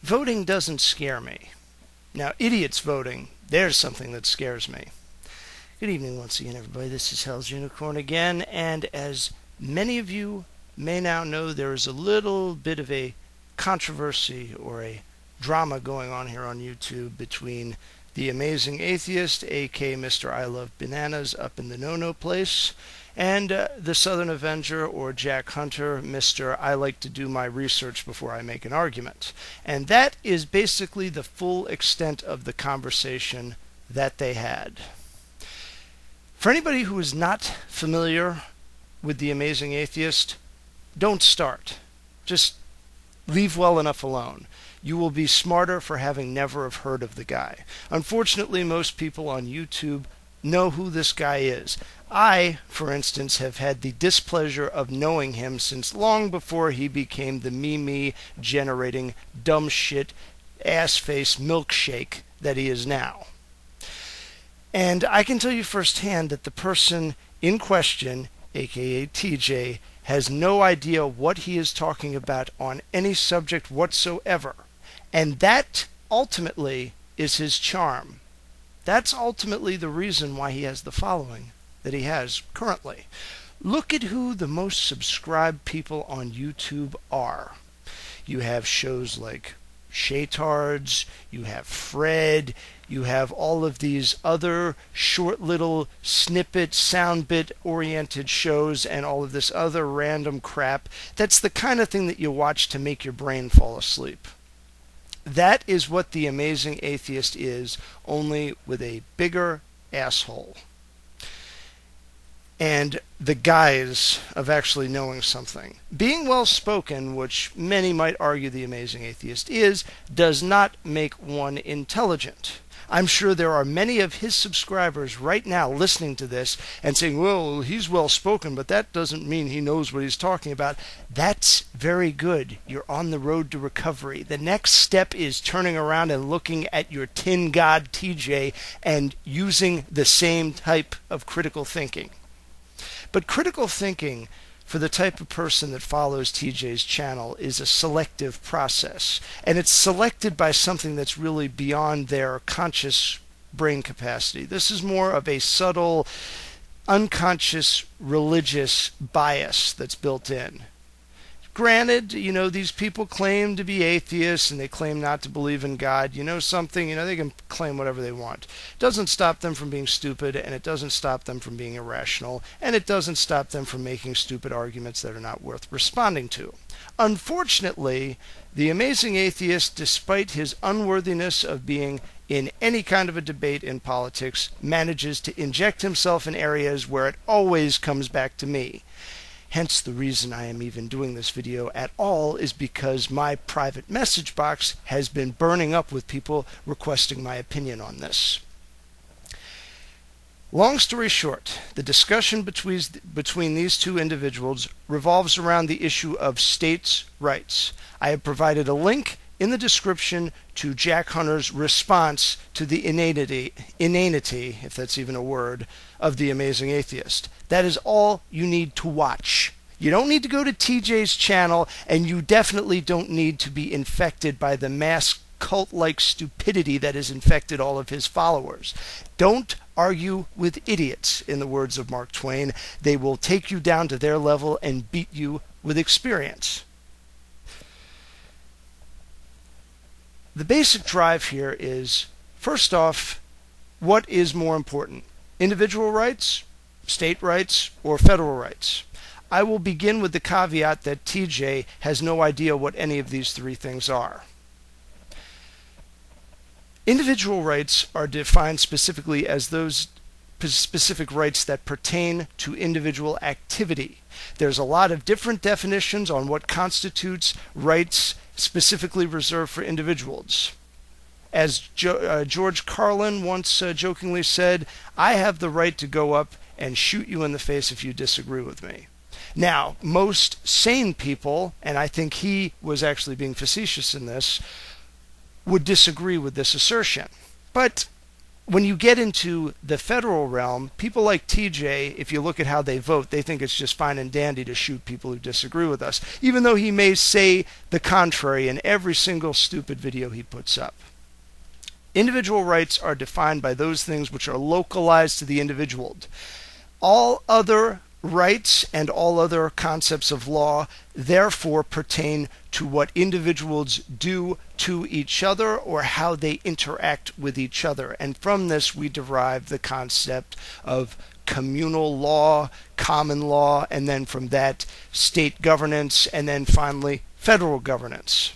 voting doesn't scare me. Now, idiots voting, there's something that scares me. Good evening once again, everybody. This is Hell's Unicorn again, and as many of you may now know, there is a little bit of a controversy or a drama going on here on YouTube between The Amazing Atheist, aka Mr. I Love Bananas up in the no-no place, and the Southern Avenger, or Jack Hunter, Mr. I like to do my research before I make an argument. And that is basically the full extent of the conversation that they had. For anybody who is not familiar with The Amazing Atheist, don't start. Just leave well enough alone. You will be smarter for having never have heard of the guy. Unfortunately, most people on YouTube know who this guy is. I, for instance, have had the displeasure of knowing him since long before he became the me generating dumb shit ass-face milkshake that he is now. And I can tell you firsthand that the person in question, aka TJ, has no idea what he is talking about on any subject whatsoever. And that ultimately is his charm. That's ultimately the reason why he has the following that he has currently. Look at who the most subscribed people on YouTube are. You have shows like Shaytards, you have Fred, you have all of these other short little snippet, sound bit oriented shows and all of this other random crap. That's the kind of thing that you watch to make your brain fall asleep. That is what The Amazing Atheist is, only with a bigger asshole. And the guise of actually knowing something. Being well-spoken, which many might argue The Amazing Atheist is, does not make one intelligent. I'm sure there are many of his subscribers right now listening to this and saying, well, he's well-spoken, but that doesn't mean he knows what he's talking about. That's very good. You're on the road to recovery. The next step is turning around and looking at your tin god TJ and using the same type of critical thinking. But critical thinking for the type of person that follows TJ's channel is a selective process. And it's selected by something that's really beyond their conscious brain capacity. This is more of a subtle, unconscious religious bias that's built in. Granted, you know, these people claim to be atheists and they claim not to believe in God. You know something, you know, they can claim whatever they want. It doesn't stop them from being stupid, and it doesn't stop them from being irrational, and it doesn't stop them from making stupid arguments that are not worth responding to. Unfortunately, The Amazing Atheist, despite his unworthiness of being in any kind of a debate in politics, manages to inject himself in areas where it always comes back to me. Hence the reason I am even doing this video at all is because my private message box has been burning up with people requesting my opinion on this. Long story short, the discussion between these two individuals revolves around the issue of states' rights. I have provided a link in the description to Jack Hunter's response to the inanity, if that's even a word, of The Amazing Atheist. That is all you need to watch. You don't need to go to TJ's channel, and you definitely don't need to be infected by the mass cult-like stupidity that has infected all of his followers. Don't argue with idiots, in the words of Mark Twain. They will take you down to their level and beat you with experience. The basic drive here is, first off, what is more important? Individual rights, state rights, or federal rights? I will begin with the caveat that TJ has no idea what any of these three things are. Individual rights are defined specifically as those specific rights that pertain to individual activity. There's a lot of different definitions on what constitutes rights specifically reserved for individuals. As George Carlin once jokingly said, I have the right to go up and shoot you in the face if you disagree with me. Now, most sane people, and I think he was actually being facetious in this, would disagree with this assertion. But when you get into the federal realm, people like TJ, if you look at how they vote, they think it's just fine and dandy to shoot people who disagree with us, even though he may say the contrary in every single stupid video he puts up. Individual rights are defined by those things which are localized to the individual. All other rights and all other concepts of law therefore pertain to what individuals do to each other or how they interact with each other. And from this we derive the concept of communal law, common law, and then from that state governance, and then finally federal governance.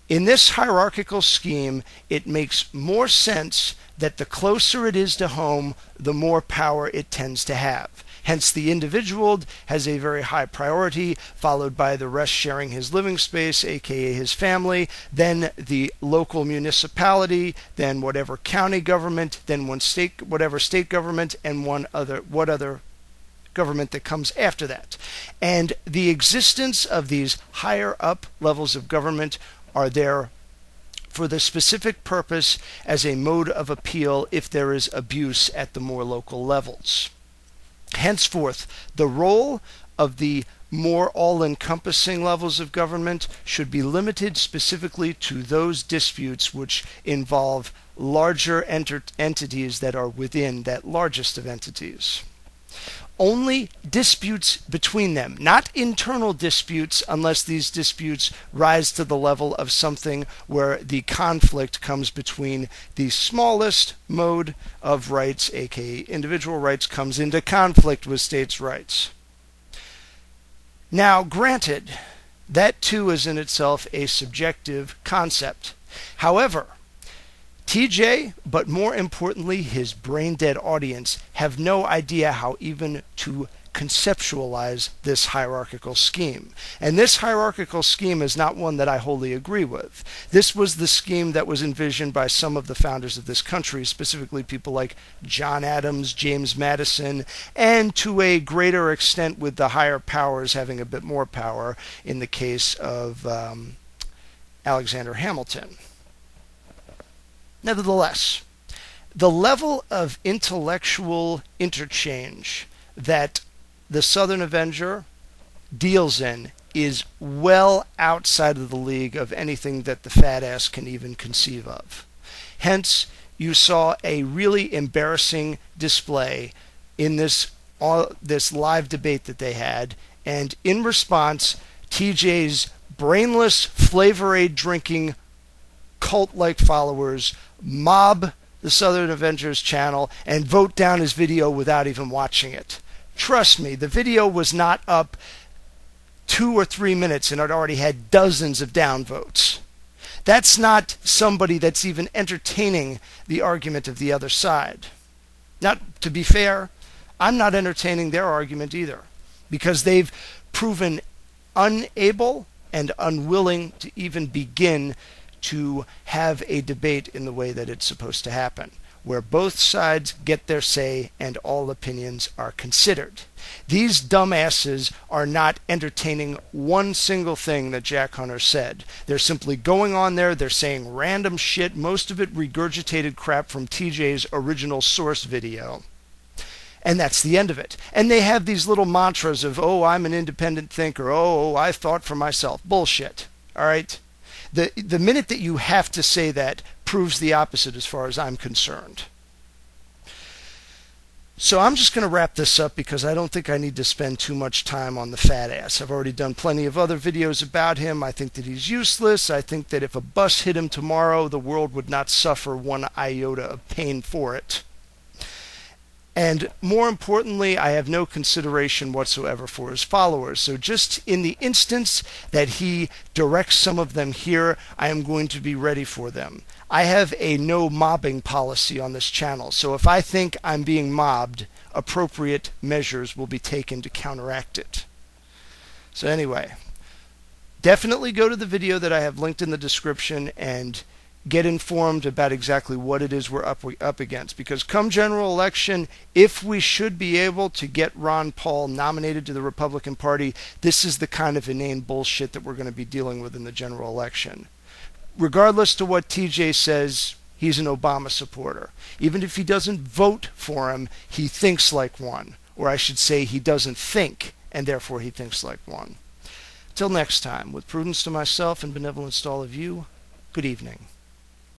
In this hierarchical scheme, it makes more sense that the closer it is to home, the more power it tends to have. Hence, the individual has a very high priority, followed by the rest sharing his living space, aka his family, then the local municipality, then whatever county government, then whatever state government, and what other government that comes after that. And the existence of these higher up levels of government are there for the specific purpose as a mode of appeal if there is abuse at the more local levels. Henceforth, the role of the more all-encompassing levels of government should be limited specifically to those disputes which involve larger entities that are within that largest of entities. Only disputes between them, not internal disputes unless these disputes rise to the level of something where the conflict comes between the smallest mode of rights, aka individual rights, comes into conflict with states' rights. Now, granted, that too is in itself a subjective concept. However, TJ, but more importantly his brain-dead audience, have no idea how even to conceptualize this hierarchical scheme. And this hierarchical scheme is not one that I wholly agree with. This was the scheme that was envisioned by some of the founders of this country, specifically people like John Adams, James Madison, and to a greater extent with the higher powers having a bit more power in the case of Alexander Hamilton. Nevertheless, the level of intellectual interchange that the Southern Avenger deals in is well outside of the league of anything that the fat ass can even conceive of. Hence, you saw a really embarrassing display in this live debate that they had, and in response, TJ's brainless Flavor Aid drinking cult-like followers mob the Southern Avenger's channel and vote down his video without even watching it. Trust me, the video was not up 2 or 3 minutes and it already had dozens of downvotes. That's not somebody that's even entertaining the argument of the other side. Now, to be fair, I'm not entertaining their argument either, because they've proven unable and unwilling to even begin to have a debate in the way that it's supposed to happen, where both sides get their say and all opinions are considered. These dumbasses are not entertaining one single thing that Jack Hunter said. They're simply going on there, they're saying random shit, most of it regurgitated crap from TJ's original source video. And that's the end of it. And they have these little mantras of, oh, I'm an independent thinker, oh, I thought for myself. Bullshit. All right? The minute that you have to say that proves the opposite as far as I'm concerned. So I'm just going to wrap this up because I don't think I need to spend too much time on the fat ass. I've already done plenty of other videos about him. I think that he's useless. I think that if a bus hit him tomorrow, the world would not suffer one iota of pain for it. And more importantly, I have no consideration whatsoever for his followers. So just in the instance that he directs some of them here, I am going to be ready for them. I have a no mobbing policy on this channel. So if I think I'm being mobbed, appropriate measures will be taken to counteract it. So anyway, definitely go to the video that I have linked in the description and get informed about exactly what it is we're up against. Because come general election, if we should be able to get Ron Paul nominated to the Republican Party, this is the kind of inane bullshit that we're going to be dealing with in the general election. Regardless to what TJ says, he's an Obama supporter. Even if he doesn't vote for him, he thinks like one. Or I should say he doesn't think, and therefore he thinks like one. Till next time, with prudence to myself and benevolence to all of you, good evening.